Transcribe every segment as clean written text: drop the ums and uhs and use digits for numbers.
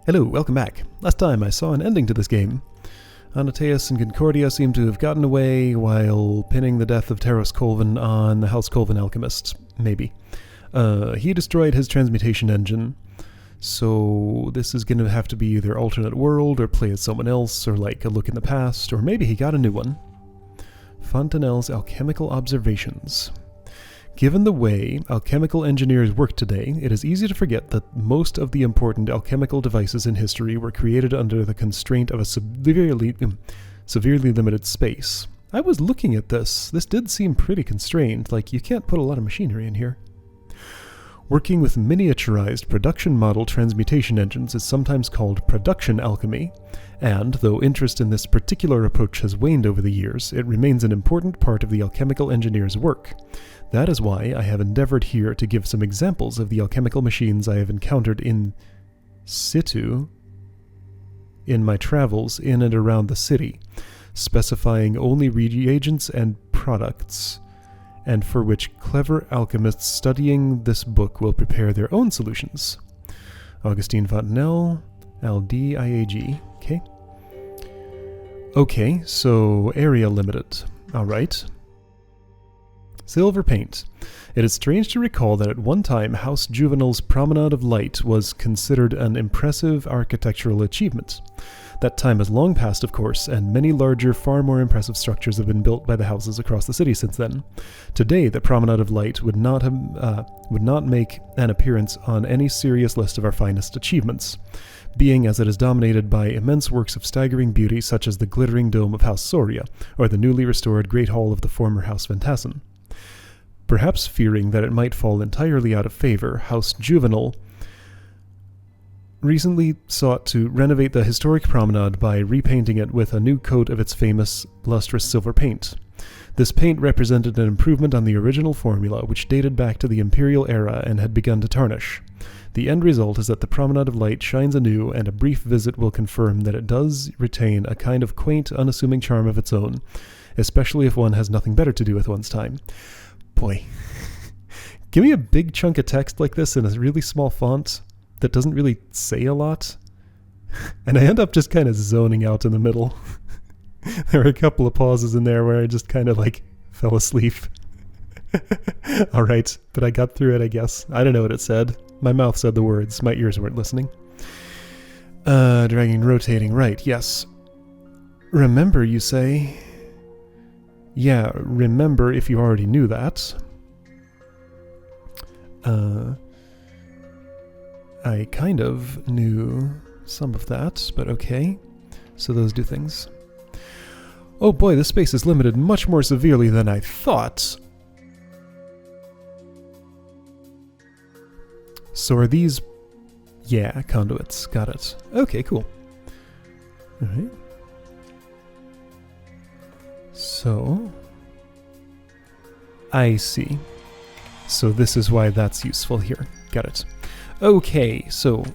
Hello, welcome back. Last time I saw an ending to this game. Anateus and Concordia seem to have gotten away while pinning the death of Taros Colvin on the House Colvin alchemist. Maybe. He destroyed his transmutation engine. So this is going to have to be either alternate world or play as someone else or like a look in the past, or maybe he got a new one. Fontenelle's alchemical observations. Given the way alchemical engineers work today, it is easy to forget that most of the important alchemical devices in history were created under the constraint of a severely limited space. I was looking at this. This did seem pretty constrained, like you can't put a lot of machinery in here. Working with miniaturized production model transmutation engines is sometimes called production alchemy, and though interest in this particular approach has waned over the years, it remains an important part of the alchemical engineer's work. That is why I have endeavored here to give some examples of the alchemical machines I have encountered in situ in my travels in and around the city, specifying only reagents and products, and for which clever alchemists studying this book will prepare their own solutions. Augustine Fontenelle, LD-IAG. Okay, so area limited. Alright. Silver paint. It is strange to recall that at one time House Juvenal's Promenade of Light was considered an impressive architectural achievement. That time has long passed, of course, and many larger, far more impressive structures have been built by the houses across the city since then. Today, the Promenade of Light would not make an appearance on any serious list of our finest achievements, being as it is dominated by immense works of staggering beauty such as the glittering dome of House Soria, or the newly restored Great Hall of the former House Ventassin. Perhaps fearing that it might fall entirely out of favor, House Juvenal recently sought to renovate the historic promenade by repainting it with a new coat of its famous lustrous silver paint. This paint represented an improvement on the original formula, which dated back to the Imperial era and had begun to tarnish. The end result is that the Promenade of Light shines anew, and a brief visit will confirm that it does retain a kind of quaint, unassuming charm of its own, especially if one has nothing better to do with one's time. Boy, give me a big chunk of text like this in a really small font that doesn't really say a lot, and I end up just kind of zoning out in the middle. There were a couple of pauses in there where I just kind of like fell asleep. All right, but I got through it, I guess. I don't know what it said. My mouth said the words. My ears weren't listening. Dragging, rotating, right, yes. Remember, you say? Yeah, remember if you already knew that. I kind of knew some of that, but okay. So those do things. Oh boy, this space is limited much more severely than I thought. So are these... Yeah, conduits. Got it. Okay, cool. Alright. So... I see. So this is why that's useful here. Got it. Okay, so,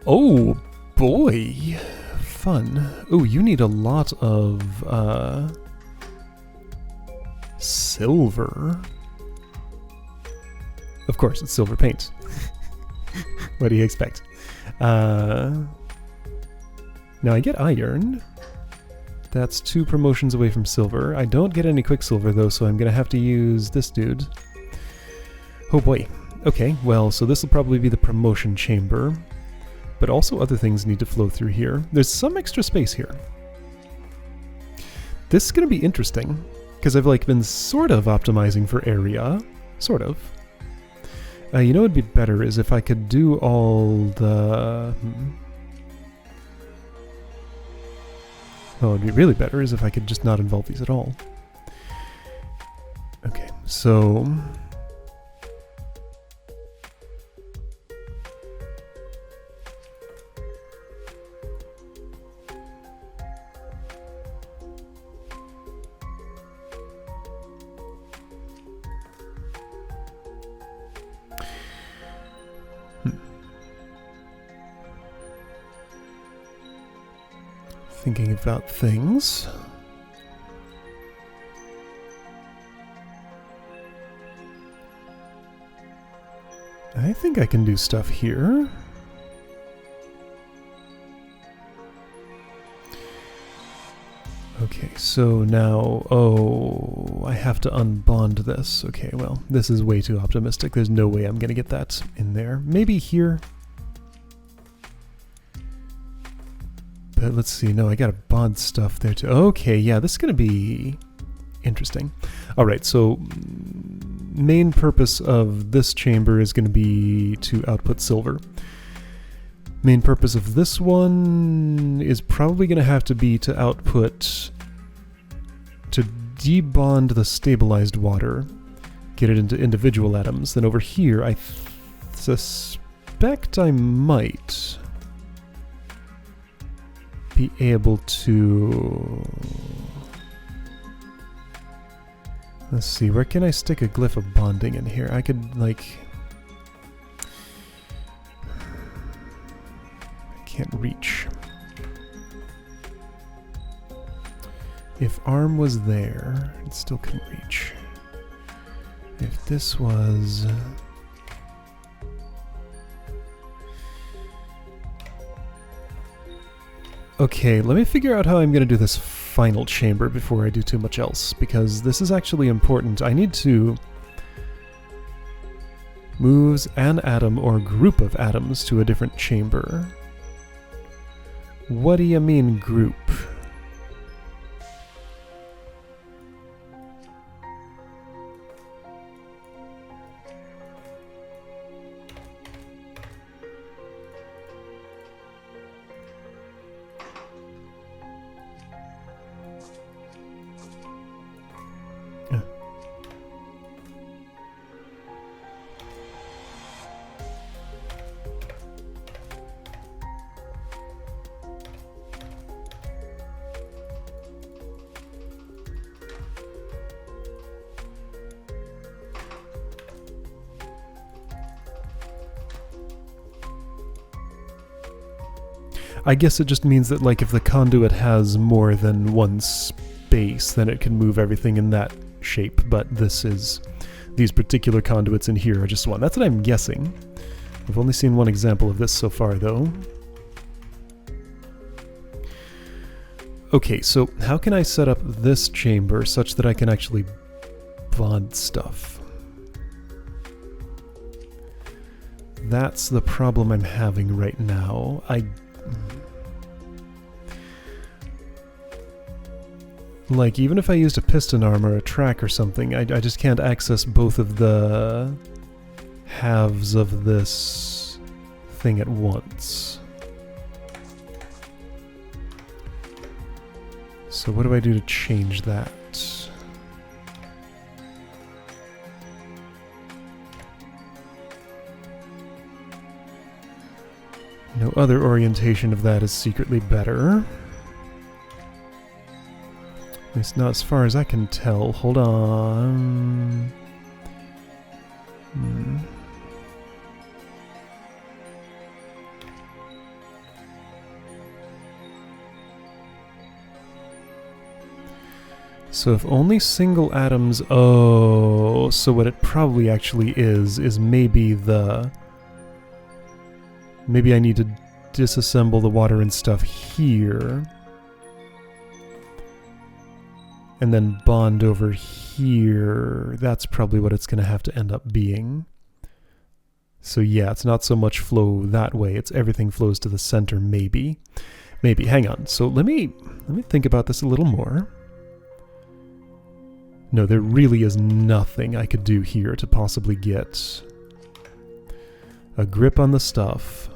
oh boy, fun. Oh, you need a lot of, silver. Of course, it's silver paint. What do you expect? Now I get iron. That's 2 promotions away from silver. I don't get any quicksilver though, so I'm gonna have to use this dude. Oh boy. Okay, well, so this will probably be the promotion chamber. But also other things need to flow through here. There's some extra space here. This is going to be interesting, because I've like been sort of optimizing for area. Sort of. You know what would be better is if I could do all the... Well, what would be really better is if I could just not involve these at all. Okay, so... Thinking about things. I think I can do stuff here. Okay, so now, oh, I have to unbond this. Okay, well, this is way too optimistic. There's no way I'm going to get that in there. Maybe here. But let's see. No, I got to bond stuff there too. Okay, yeah, this is going to be interesting. All right, so main purpose of this chamber is going to be to output silver. Main purpose of this one is probably going to have to be to output, to debond the stabilized water, get it into individual atoms. Then over here, I suspect I might be able to... Let's see, where can I stick a glyph of bonding in here? I could, like... Can't reach. If arm was there, it still couldn't reach. If this was... Okay, let me figure out how I'm going to do this final chamber before I do too much else, because this is actually important. I need to move an atom or group of atoms to a different chamber. What do you mean, group? I guess it just means that, like, if the conduit has more than one space, then it can move everything in that shape, but these particular conduits in here are just one. That's what I'm guessing. I've only seen one example of this so far, though. Okay, so how can I set up this chamber such that I can actually bond stuff? That's the problem I'm having right now. Like, even if I used a piston arm or a track or something, I just can't access both of the halves of this thing at once. So what do I do to change that? No other orientation of that is secretly better. At least not as far as I can tell. Hold on. So if only single atoms... Oh, so what it probably actually is maybe the... Maybe I need to disassemble the water and stuff here. And then bond over here. That's probably what it's going to have to end up being. So yeah, it's not so much flow that way. It's everything flows to the center, maybe. Maybe. Hang on. So let me think about this a little more. No, there really is nothing I could do here to possibly get a grip on the stuff.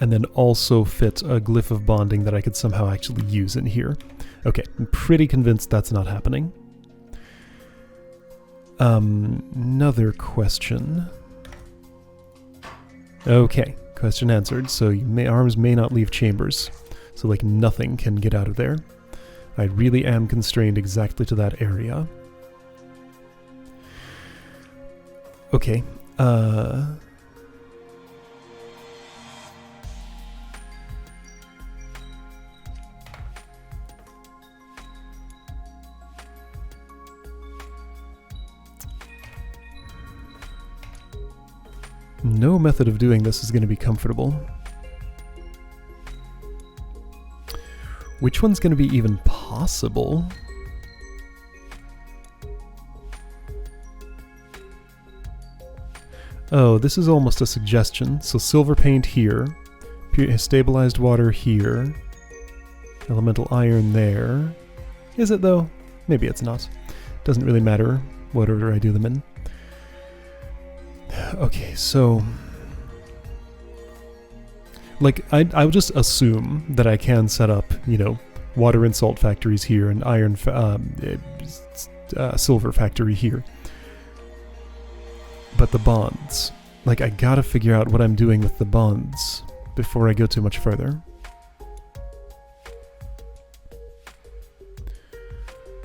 And then also fit a glyph of bonding that I could somehow actually use in here. Okay, I'm pretty convinced that's not happening. Another question. Okay, question answered. So arms may not leave chambers. So like nothing can get out of there. I really am constrained exactly to that area. Okay, No method of doing this is going to be comfortable. Which one's going to be even possible? Oh, this is almost a suggestion. So silver paint here, stabilized water here, elemental iron there. Is it though? Maybe it's not. Doesn't really matter what order I do them in. Okay, so like I'll just assume that I can set up, you know, water and salt factories here and iron silver factory here. But the bonds, like I gotta figure out what I'm doing with the bonds before I go too much further.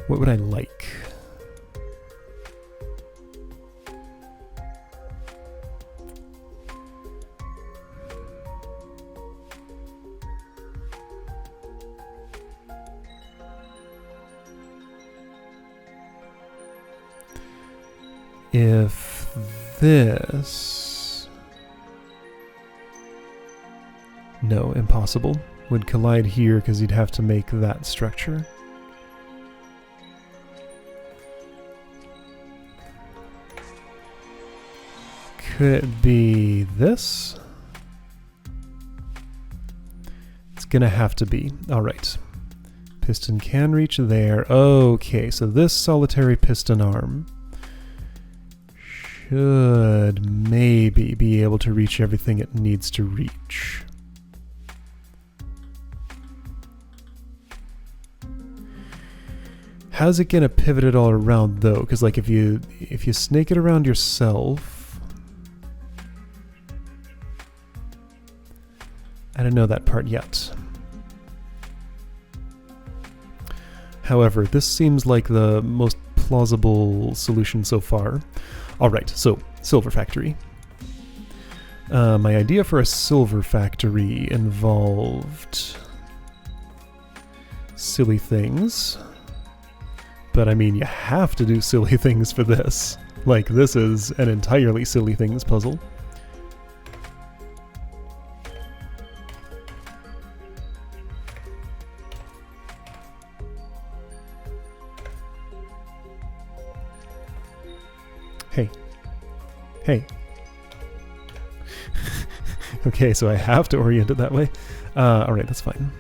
What would I like? If this... No, impossible. Would collide here because you'd have to make that structure. Could it be this? It's gonna have to be. Alright. Piston can reach there. Okay, so this solitary piston arm should maybe be able to reach everything it needs to reach. How's it gonna pivot it all around though? Because like if you snake it around yourself, I don't know that part yet. However, this seems like the most plausible solution so far. Alright, so, silver factory. My idea for a silver factory involved silly things. But I mean, you have to do silly things for this. Like, this is an entirely silly things puzzle. Hey. Okay, so I have to orient it that way. Alright, that's fine.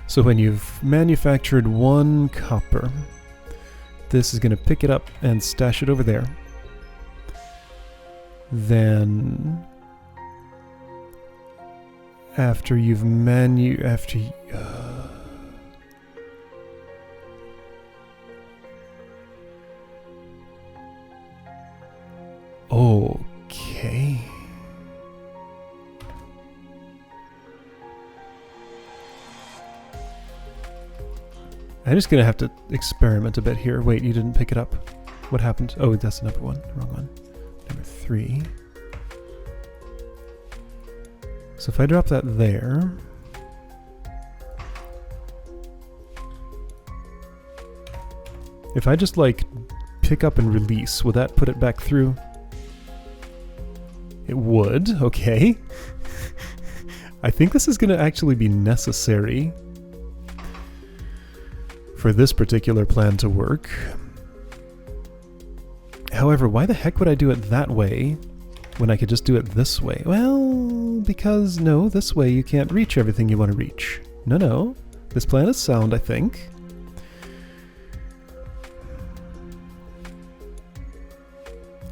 So when you've manufactured one copper, this is going to pick it up and stash it over there. Then, after you've okay. I'm just gonna have to experiment a bit here. Wait, you didn't pick it up. What happened? Oh, that's number one. Wrong one. Number 3. So if I drop that there, if I just like pick up and release, would that put it back through? It would, okay. I think this is going to actually be necessary for this particular plan to work. However, why the heck would I do it that way when I could just do it this way? Well, because no, this way you can't reach everything you want to reach. No. This plan is sound, I think.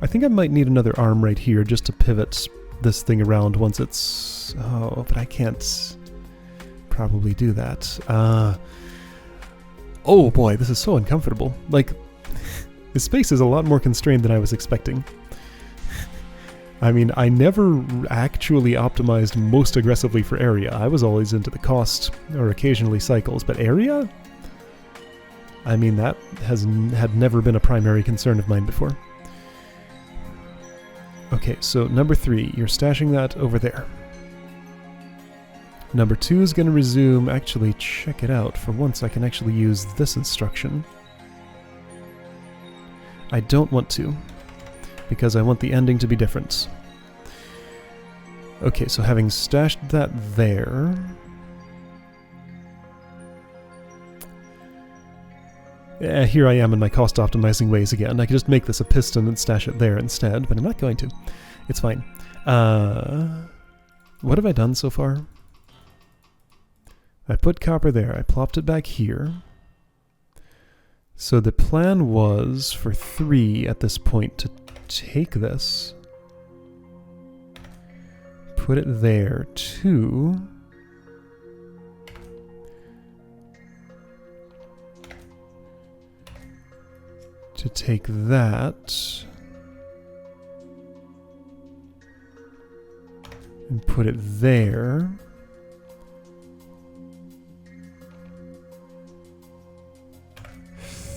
I think I might need another arm right here just to pivot this thing around once it's... Oh, but I can't probably do that. Oh boy, this is so uncomfortable. Like, the space is a lot more constrained than I was expecting. I mean, I never actually optimized most aggressively for area. I was always into the cost, or occasionally cycles, but area? I mean, that had never been a primary concern of mine before. Okay, so number 3, you're stashing that over there. Number 2 is going to resume. Actually, check it out. For once, I can actually use this instruction. I don't want to. because I want the ending to be different. Okay, so having stashed that there... here I am in my cost optimizing ways again. I could just make this a piston and stash it there instead, but I'm not going to. It's fine. What have I done so far? I put copper there. I plopped it back here. So the plan was for 3 at this point to take this, put it there, 2, to take that and put it there.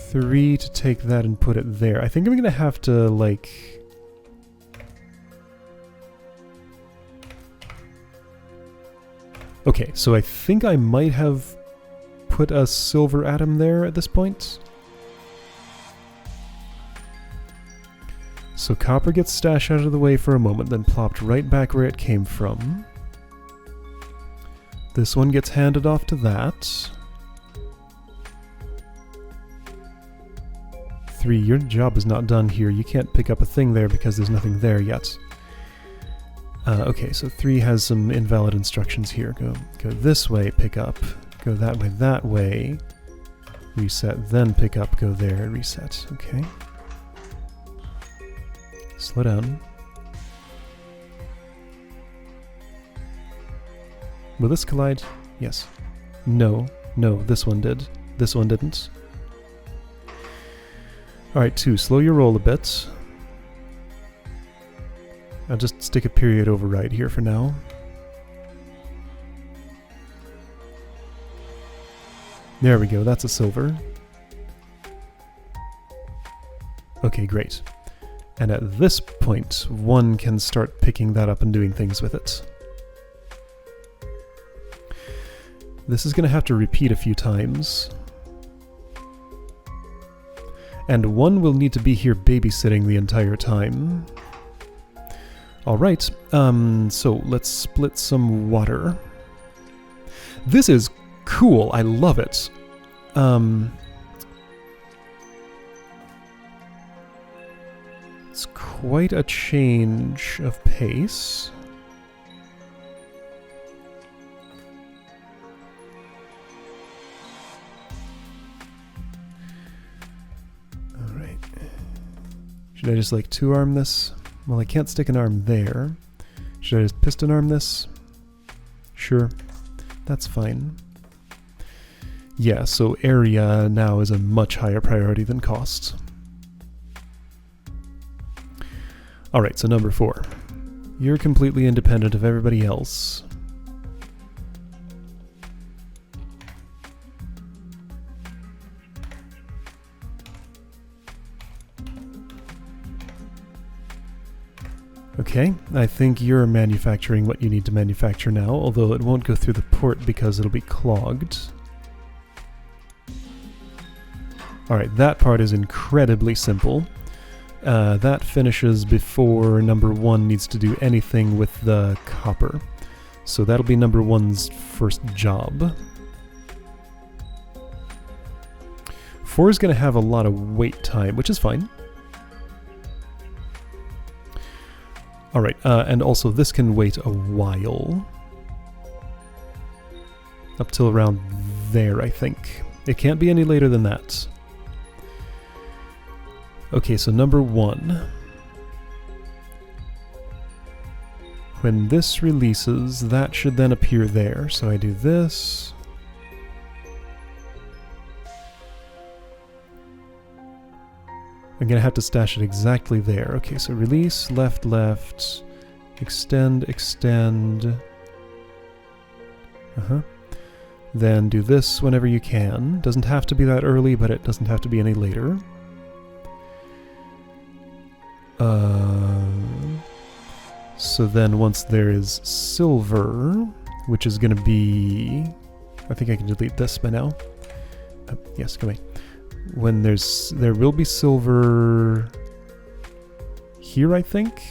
Three to take that and put it there. I think I'm gonna have to, like... Okay, so I think I might have put a silver atom there at this point. So copper gets stashed out of the way for a moment, then plopped right back where it came from. This one gets handed off to that. 3, your job is not done here. You can't pick up a thing there because there's nothing there yet. Okay, so 3 has some invalid instructions here. Go this way, pick up. Go that way. Reset, then pick up, go there, reset. Okay. Slow down. Will this collide? Yes. No. No, this one did. This one didn't. Alright, 2, slow your roll a bit. I'll just stick a period override here for now. There we go, that's a silver. Okay, great. And at this point, 1 can start picking that up and doing things with it. This is going to have to repeat a few times. And 1 will need to be here babysitting the entire time. Alright, so let's split some water. This is cool, I love it. It's quite a change of pace. Should I just, like, 2-arm this? Well, I can't stick an arm there. Should I just piston arm this? Sure. That's fine. Yeah, so area now is a much higher priority than cost. Alright, so number 4. You're completely independent of everybody else. Okay, I think you're manufacturing what you need to manufacture now, although it won't go through the port because it'll be clogged. Alright, that part is incredibly simple. That finishes before number 1 needs to do anything with the copper. So that'll be number 1's first job. 4 is going to have a lot of wait time, which is fine. Alright, and also this can wait a while. Up till around there, I think. It can't be any later than that. Okay, so number 1. When this releases, that should then appear there. So I do this. I'm going to have to stash it exactly there. Okay, so release, left, left, extend, extend. Then do this whenever you can. Doesn't have to be that early, but it doesn't have to be any later. So then once there is silver, which is going to be... I think I can delete this by now. Yes, go away. When there will be silver here, I think.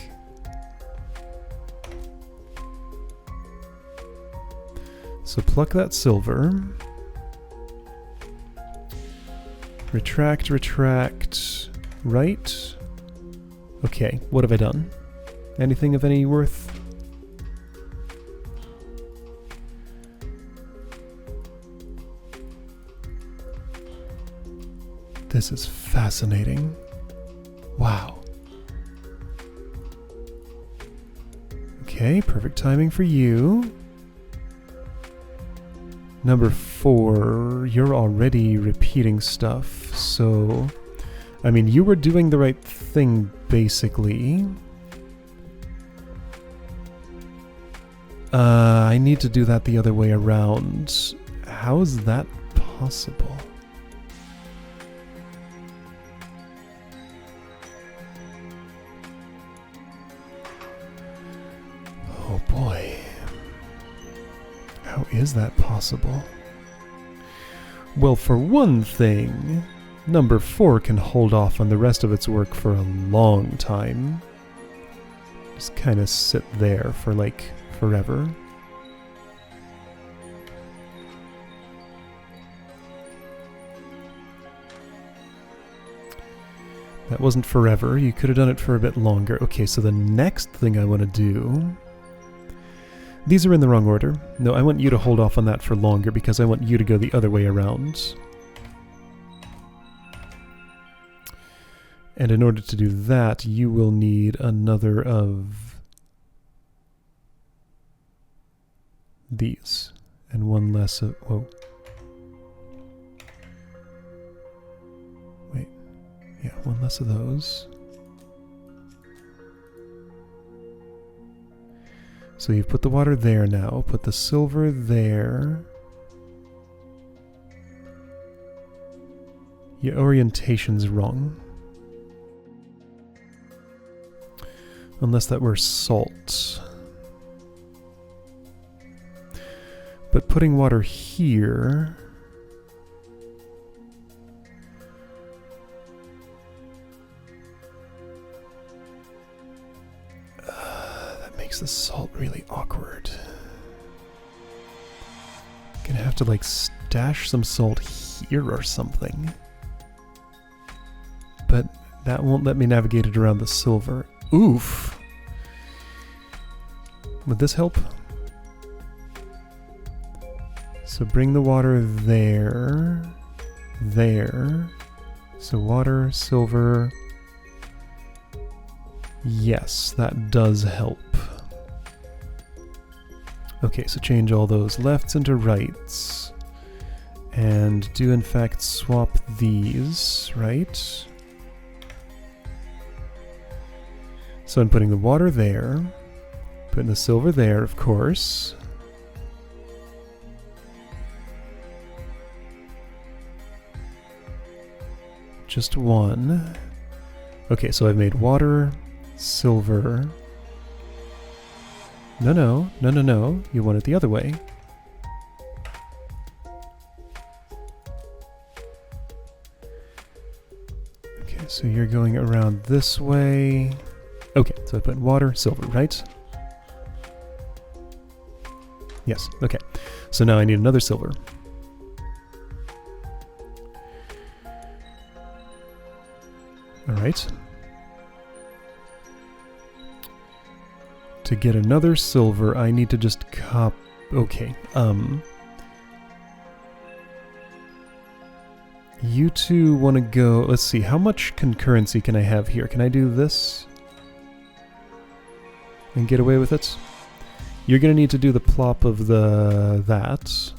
So pluck that silver. Retract, retract, right? Okay, what have I done? Anything of any worth? This is fascinating. Wow. Okay, perfect timing for you. Number 4, you're already repeating stuff, so... I mean, you were doing the right thing, basically. I need to do that the other way around. How is that possible? Oh boy. How is that possible? Well, for one thing, number 4 can hold off on the rest of its work for a long time. Just kind of sit there for, like, forever. That wasn't forever. You could have done it for a bit longer. Okay, so the next thing I want to do... These are in the wrong order. No, I want you to hold off on that for longer because I want you to go the other way around. And in order to do that, you will need another of these. And one less of... Whoa. Wait. Yeah, one less of those. So you've put the water there now. Put the silver there. Your orientation's wrong. Unless that were salt. But putting water here... that makes the salt really awkward. Gonna have to like stash some salt here or something. But that won't let me navigate it around the silver. Oof. Would this help? So bring the water there. There. So water, silver. Yes, that does help. Okay, so change all those lefts into rights. And do in fact swap these, right? So I'm putting the water there, putting the silver there, of course. Just one. Okay, so I've made water, silver. No. You want it the other way. Okay, so you're going around this way. Okay, so I put water, silver, right? Yes, okay. So now I need another silver. Alright. To get another silver, I need to just okay, you two want to go... Let's see, how much concurrency can I have here? Can I do this? And get away with it? You're going to need to do the plop of that.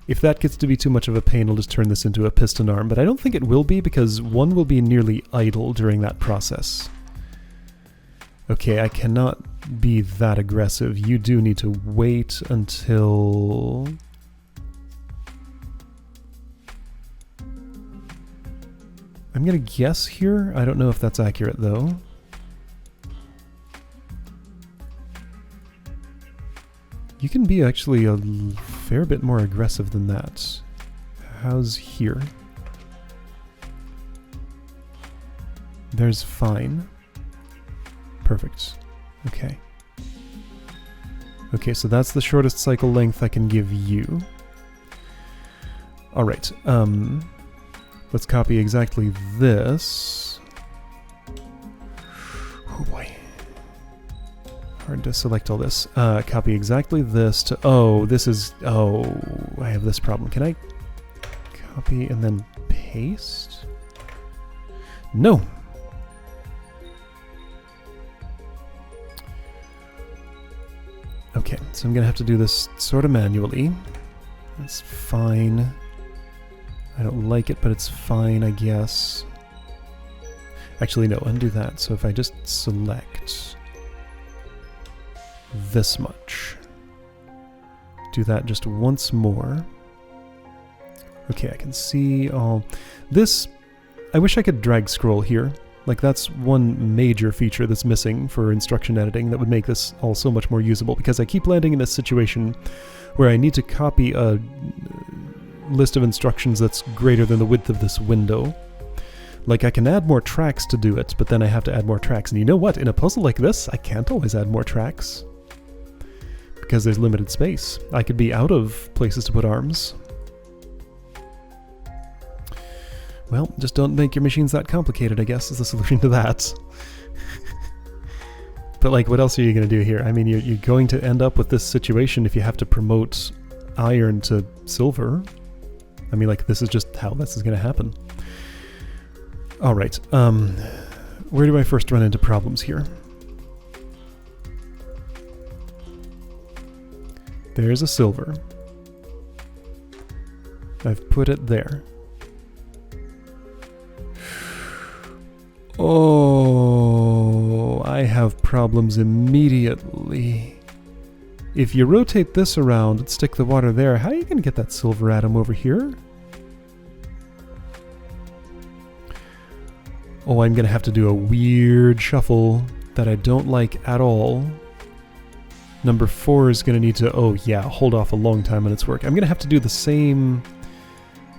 If that gets to be too much of a pain, I'll just turn this into a piston arm. But I don't think it will be, because one will be nearly idle during that process. Okay, I cannot be that aggressive. You do need to wait until... I'm going to guess here. I don't know if that's accurate, though. You can be actually a fair bit more aggressive than that. How's here? There's fine. Perfect. Okay. Okay, so that's the shortest cycle length I can give you. Alright, let's copy exactly this. Oh boy. Hard to select all this. Copy exactly this to... Oh, this is... Oh, I have this problem. Can I copy and then paste? No! Okay, so I'm gonna have to do this sort of manually. That's fine. I don't like it, but it's fine, I guess. Actually, no, undo that. So if I just select this much, do that just once more. Okay, I can see all this. I wish I could drag scroll here. Like, that's one major feature that's missing for instruction editing that would make this all so much more usable, because I keep landing in this situation where I need to copy a list of instructions that's greater than the width of this window. Like, I can add more tracks to do it, but then I have to add more tracks. And you know what? In a puzzle like this, I can't always add more tracks, because there's limited space. I could be out of places to put arms. Well, just don't make your machines that complicated, I guess, is the solution to that. But, like, what else are you going to do here? I mean, you're going to end up with this situation if you have to promote iron to silver. I mean, like, this is just how this is going to happen. Alright, where do I first run into problems here? There's a silver. I've put it there. Oh, I have problems immediately. If you rotate this around and stick the water there, how are you going to get that silver atom over here? Oh, I'm going to have to do a weird shuffle that I don't like at all. Number 4 is going to need to, oh yeah, hold off a long time on its work. I'm going to have to do the same.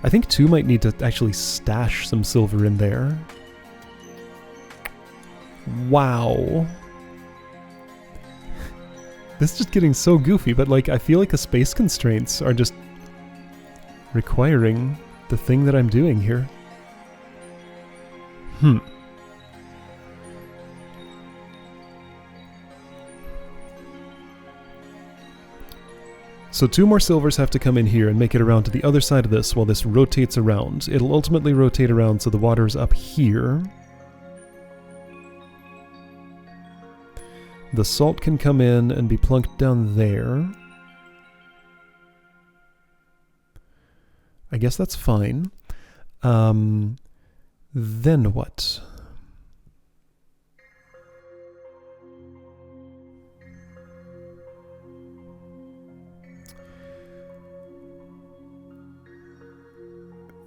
I think 2 might need to actually stash some silver in there. Wow. This is just getting so goofy, but like, I feel like the space constraints are just requiring the thing that I'm doing here. So 2 more silvers have to come in here and make it around to the other side of this while this rotates around. It'll ultimately rotate around so the water's up here. The salt can come in and be plunked down there. I guess that's fine. Then what?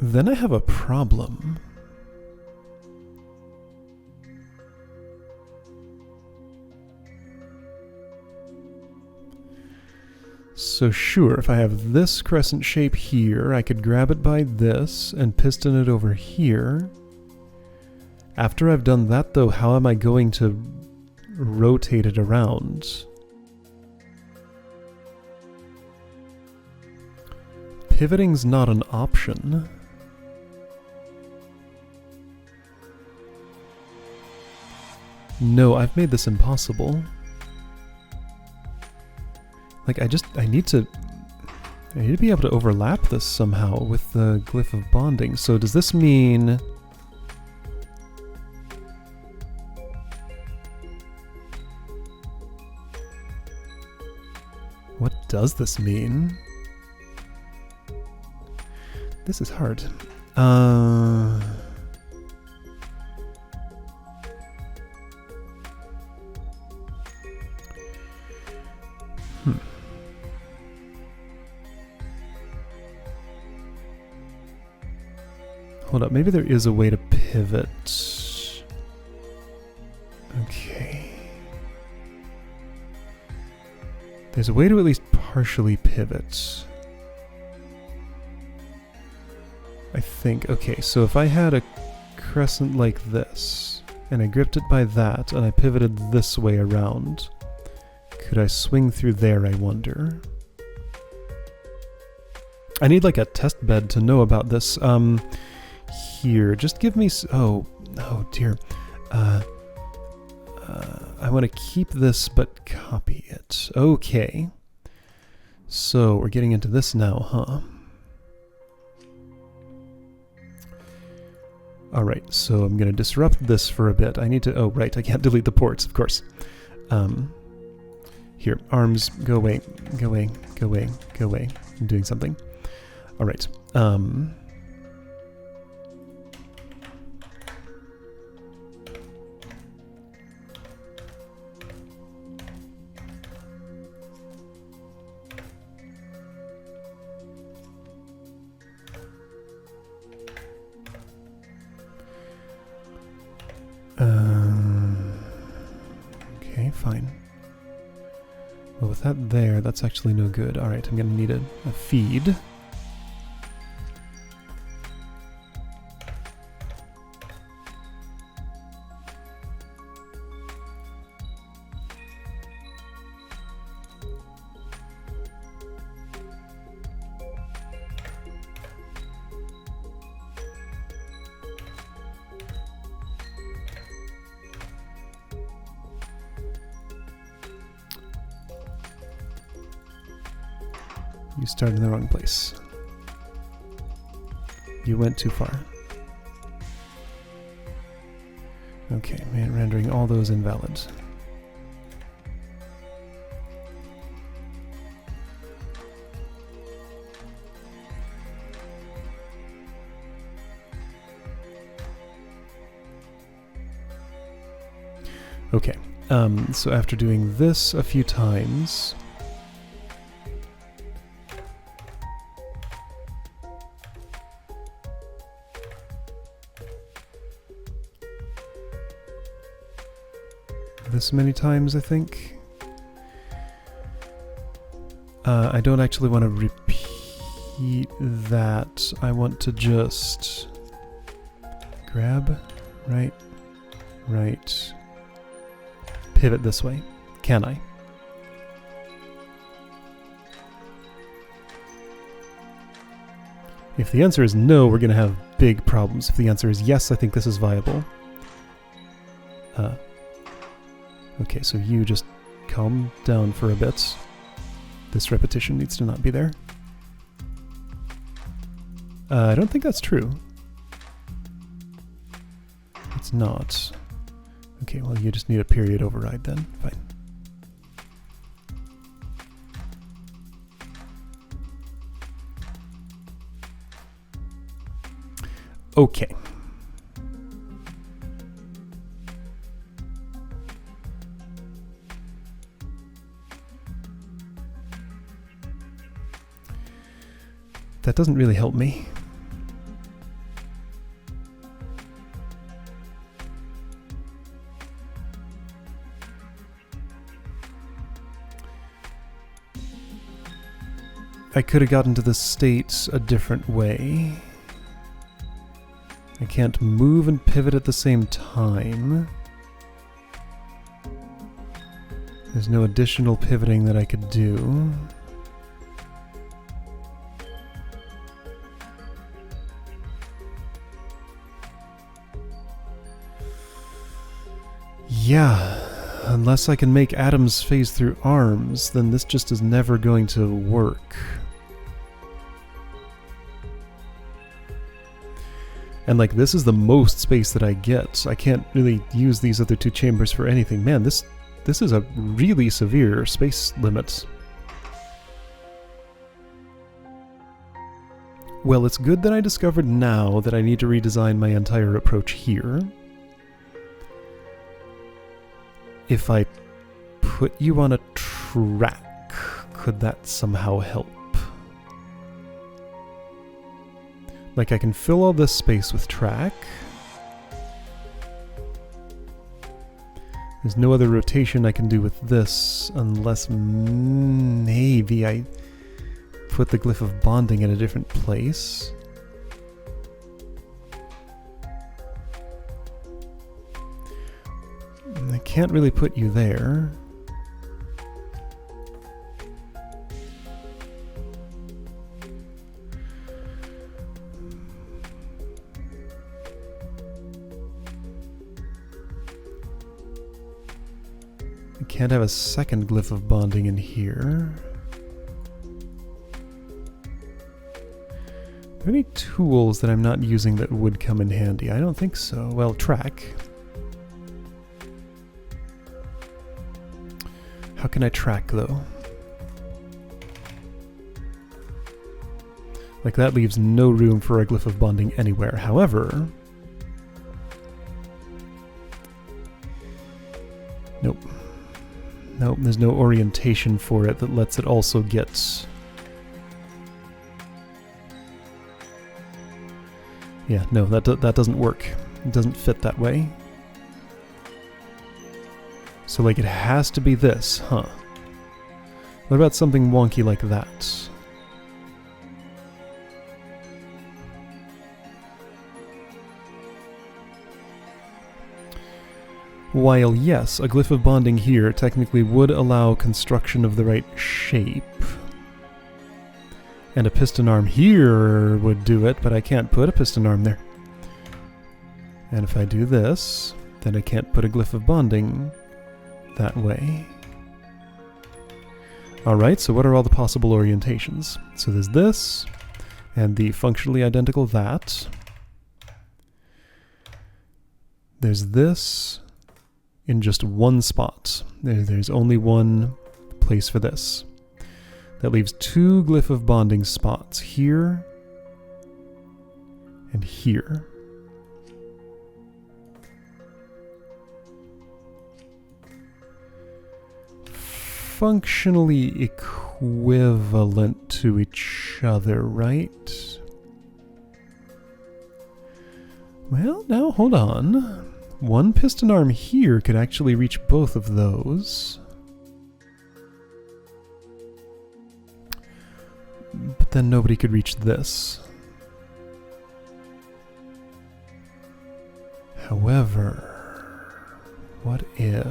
Then I have a problem. So sure, if I have this crescent shape here, I could grab it by this and piston it over here. After I've done that though, how am I going to rotate it around? Pivoting's not an option. No, I've made this impossible. Like, I need to be able to overlap this somehow with the glyph of bonding. So does this mean... What does this mean? This is hard. Hold up, maybe there is a way to pivot. Okay. There's a way to at least partially pivot. I think. Okay, so if I had a crescent like this, and I gripped it by that, and I pivoted this way around. Could I swing through there, I wonder? I need like a test bed to know about this. Here, just give me... oh dear. I want to keep this, but copy it. Okay. So, we're getting into this now, huh? Alright, so I'm going to disrupt this for a bit. I need to... oh, right, I can't delete the ports, of course. Here, arms, go away, go away, go away, go away. I'm doing something. Alright, okay, fine. Well, with that there, that's actually no good. Alright, I'm gonna need a feed. You started in the wrong place. You went too far. Okay, man, rendering all those invalid. Okay, so after doing this a few times... this many times, I think. I don't actually want to repeat that. I want to just grab, right, pivot this way. Can I? If the answer is no, we're going to have big problems. If the answer is yes, I think this is viable. Okay, so you just calm down for a bit. This repetition needs to not be there. I don't think that's true. It's not. Okay, well, you just need a period override then. Fine. Okay. That doesn't really help me. I could have gotten to this state a different way. I can't move and pivot at the same time. There's no additional pivoting that I could do. Yeah, unless I can make atoms phase through arms, then this just is never going to work. And like, this is the most space that I get. I can't really use these other two chambers for anything. Man, this is a really severe space limit. Well, it's good that I discovered now that I need to redesign my entire approach here. If I put you on a track, could that somehow help? Like, I can fill all this space with track. There's no other rotation I can do with this, unless maybe I put the glyph of bonding in a different place. can't really put you there. I can't have a second glyph of bonding in here. Are there any tools that I'm not using that would come in handy? I don't think so. Well, track. How can I track, though? Like, that leaves no room for a glyph of bonding anywhere. However... Nope. Nope, there's no orientation for it that lets it also get... Yeah, no, that doesn't work. It doesn't fit that way. So, like, it has to be this, huh? What about something wonky like that? While, yes, a glyph of bonding here technically would allow construction of the right shape. And a piston arm here would do it, but I can't put a piston arm there. And if I do this, then I can't put a glyph of bonding that way. Alright, so what are all the possible orientations? So there's this, and the functionally identical that. There's this in just one spot. There's only one place for this. That leaves two glyph of bonding spots, here and here. Functionally equivalent to each other, right? Well, now hold on. One piston arm here could actually reach both of those. But then nobody could reach this. However, what if...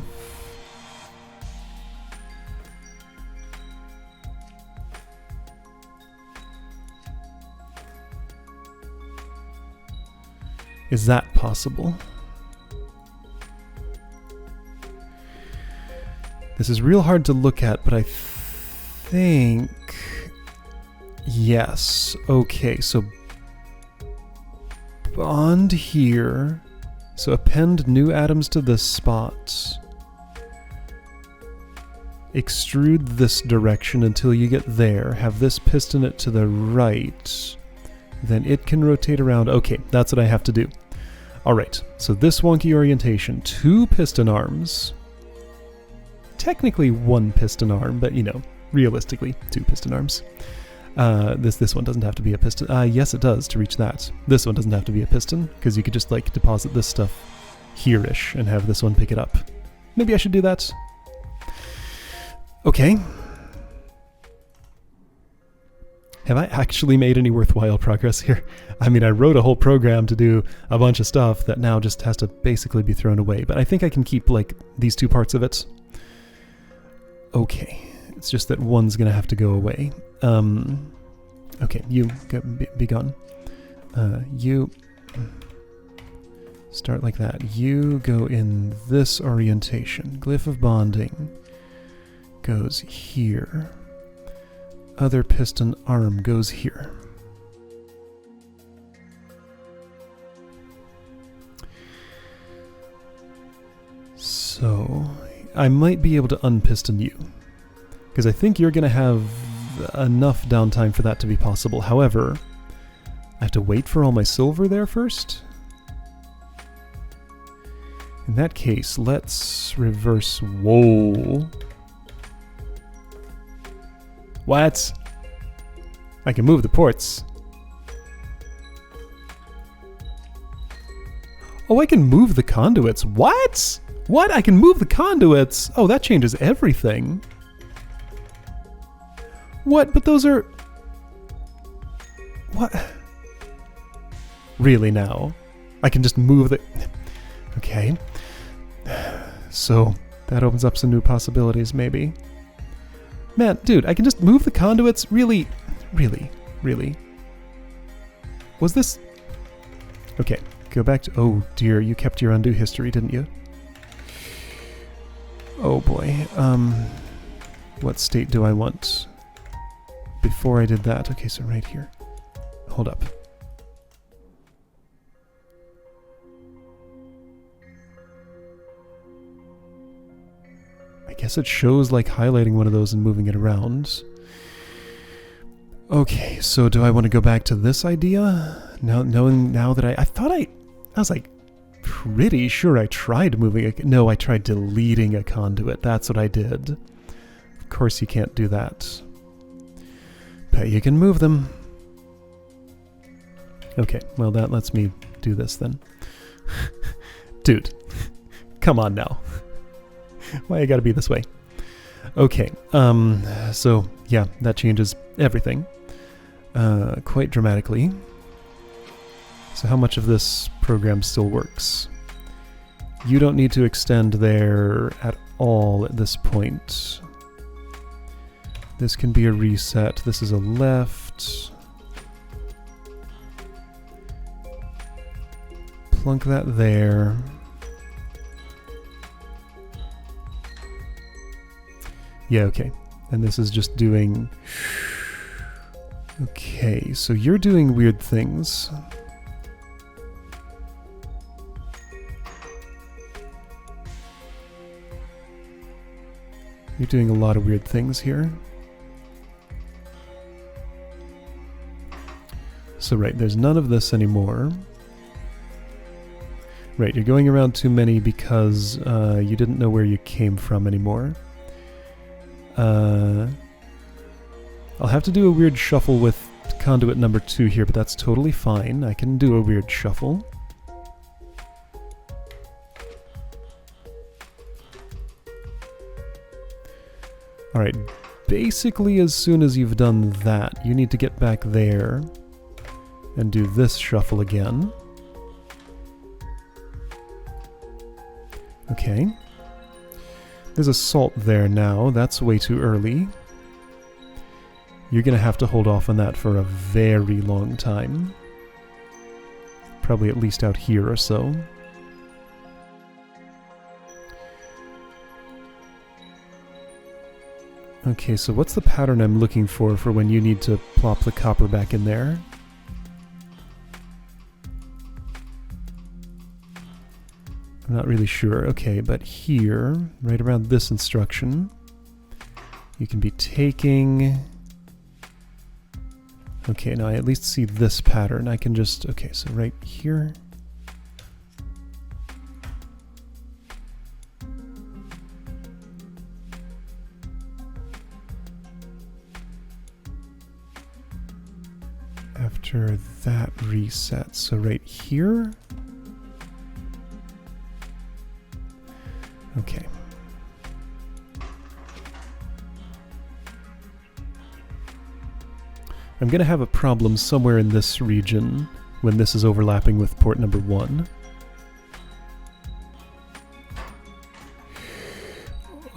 Is that possible? This is real hard to look at, but I think... Yes. Okay, so bond here. So append new atoms to this spot. Extrude this direction until you get there. Have this piston it to the right. Then it can rotate around. Okay, that's what I have to do. Alright, so this wonky orientation. Two piston arms. Technically one piston arm, but you know, realistically, two piston arms. This one doesn't have to be a piston. Yes, it does to reach that. This one doesn't have to be a piston, because you could just like deposit this stuff here-ish and have this one pick it up. Maybe I should do that. Okay. Have I actually made any worthwhile progress here? I mean, I wrote a whole program to do a bunch of stuff that now just has to basically be thrown away, but I think I can keep like these two parts of it. Okay. It's just that one's gonna have to go away. Okay, you be gone. You start like that. You go in this orientation. Glyph of bonding goes here. Other piston arm goes here. So I might be able to unpiston you, because I think you're going to have enough downtime for that to be possible. However, I have to wait for all my silver there first. In that case, let's reverse... Whoa. What? I can move the ports. Oh, I can move the conduits. What? What? I can move the conduits? Oh, that changes everything. What? But those are... What? Really now? I can just move the... Okay. So that opens up some new possibilities, maybe. Man, dude, I can just move the conduits? Really? Really? Really? Was this... Okay, go back to... Oh dear, you kept your undo history, didn't you? Oh boy. What state do I want? Before I did that... Okay, so right here. Hold up. I guess it shows like highlighting one of those and moving it around. Okay, so do I want to go back to this idea? Now that I thought I was like pretty sure I tried moving a... No, I tried deleting a conduit. That's what I did. Of course you can't do that. But you can move them. Okay, well that lets me do this then. Dude, come on now. Why I gotta be this way? Okay, so yeah, that changes everything. Quite dramatically. So how much of this program still works? You don't need to extend there at all at this point. This can be a reset. This is a left. Plunk that there. Yeah, okay. And this is just doing... Okay, so you're doing weird things. You're doing a lot of weird things here. So right, there's none of this anymore. Right, you're going around too many because you didn't know where you came from anymore. I'll have to do a weird shuffle with conduit number 2 here, but that's totally fine. I can do a weird shuffle. Alright, basically as soon as you've done that, you need to get back there and do this shuffle again. Okay. There's a salt there now. That's way too early. You're gonna have to hold off on that for a very long time. Probably at least out here or so. Okay, so what's the pattern I'm looking for when you need to plop the copper back in there? I'm not really sure. Okay, but here, right around this instruction, you can be taking... Okay, now I at least see this pattern. I can just... Okay, so right here... After that reset, so right here... Okay. I'm going to have a problem somewhere in this region when this is overlapping with port number 1.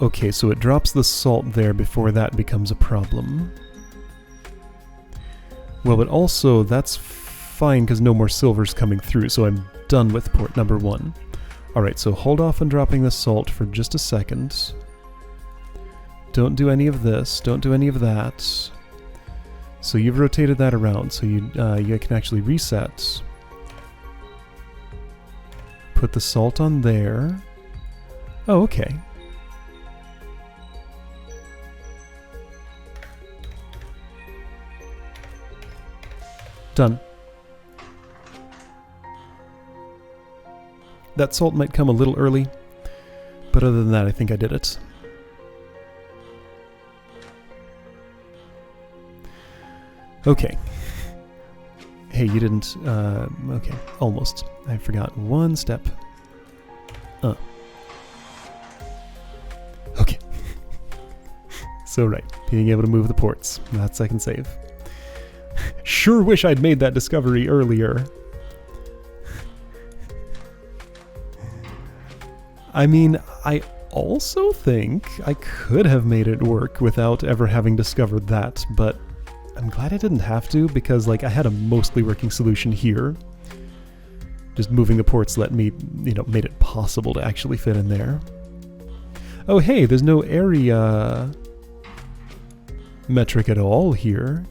Okay, so it drops the salt there before that becomes a problem. Well, but also that's fine because no more silver's coming through, so I'm done with port number 1. Alright, so hold off on dropping the salt for just a second. Don't do any of this, don't do any of that. So you've rotated that around, so you can actually reset. Put the salt on there. Oh, okay. Done. That salt might come a little early, but other than that, I think I did it. Okay. Hey, you didn't... okay, almost. I forgot one step. Okay. So right, being able to move the ports. That's I can save. Sure wish I'd made that discovery earlier. I mean, I also think I could have made it work without ever having discovered that, but I'm glad I didn't have to, because like I had a mostly working solution here. Just moving the ports let me, made it possible to actually fit in there. Oh hey, there's no area metric at all here.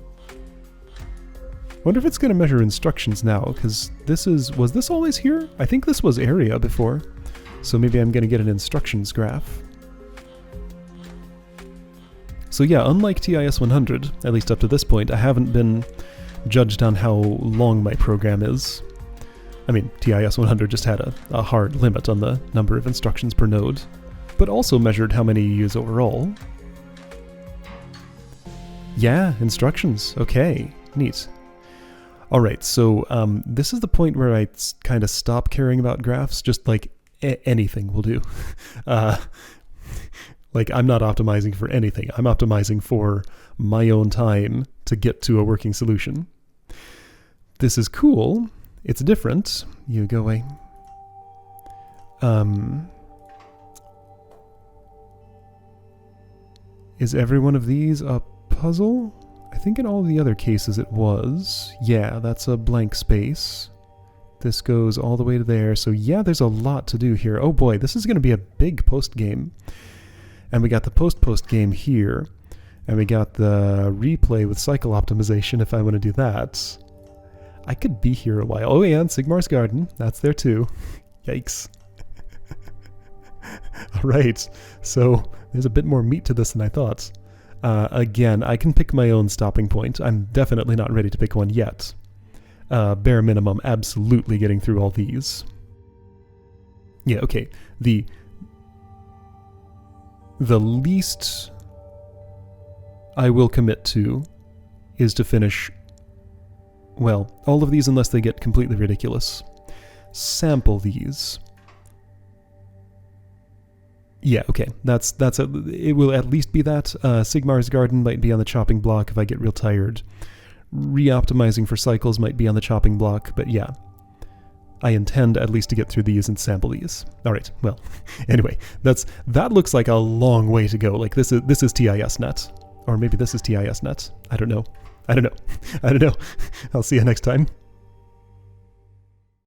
Wonder if it's going to measure instructions now, because was this always here? I think this was area before, so maybe I'm going to get an instructions graph. So yeah, unlike TIS 100, at least up to this point, I haven't been judged on how long my program is. I mean, TIS 100 just had a hard limit on the number of instructions per node, but also measured how many you use overall. Yeah, instructions. Okay, neat. Alright, so this is the point where I kind of stop caring about graphs, just like anything will do. Like, I'm not optimizing for anything. I'm optimizing for my own time to get to a working solution. This is cool. It's different. You go away. Is every one of these a puzzle? I think in all the other cases it was. Yeah, that's a blank space. This goes all the way to there. So yeah, there's a lot to do here. Oh boy, this is going to be a big post game. And we got the post game here. And we got the replay with cycle optimization if I want to do that. I could be here a while. Oh yeah, and Sigmar's Garden. That's there too. Yikes. Alright, so there's a bit more meat to this than I thought. Again, I can pick my own stopping point. I'm definitely not ready to pick one yet. Bare minimum, absolutely getting through all these. Yeah, okay. The least I will commit to is to finish, well, all of these unless they get completely ridiculous. Sample these. Yeah, okay, it will at least be that. Sigmar's Garden might be on the chopping block if I get real tired. Re-optimizing for cycles might be on the chopping block, but yeah. I intend at least to get through these and sample these. Alright, well, anyway, that looks like a long way to go. Like, this is TIS.net. Or maybe this is TIS.net. I don't know. I'll see you next time.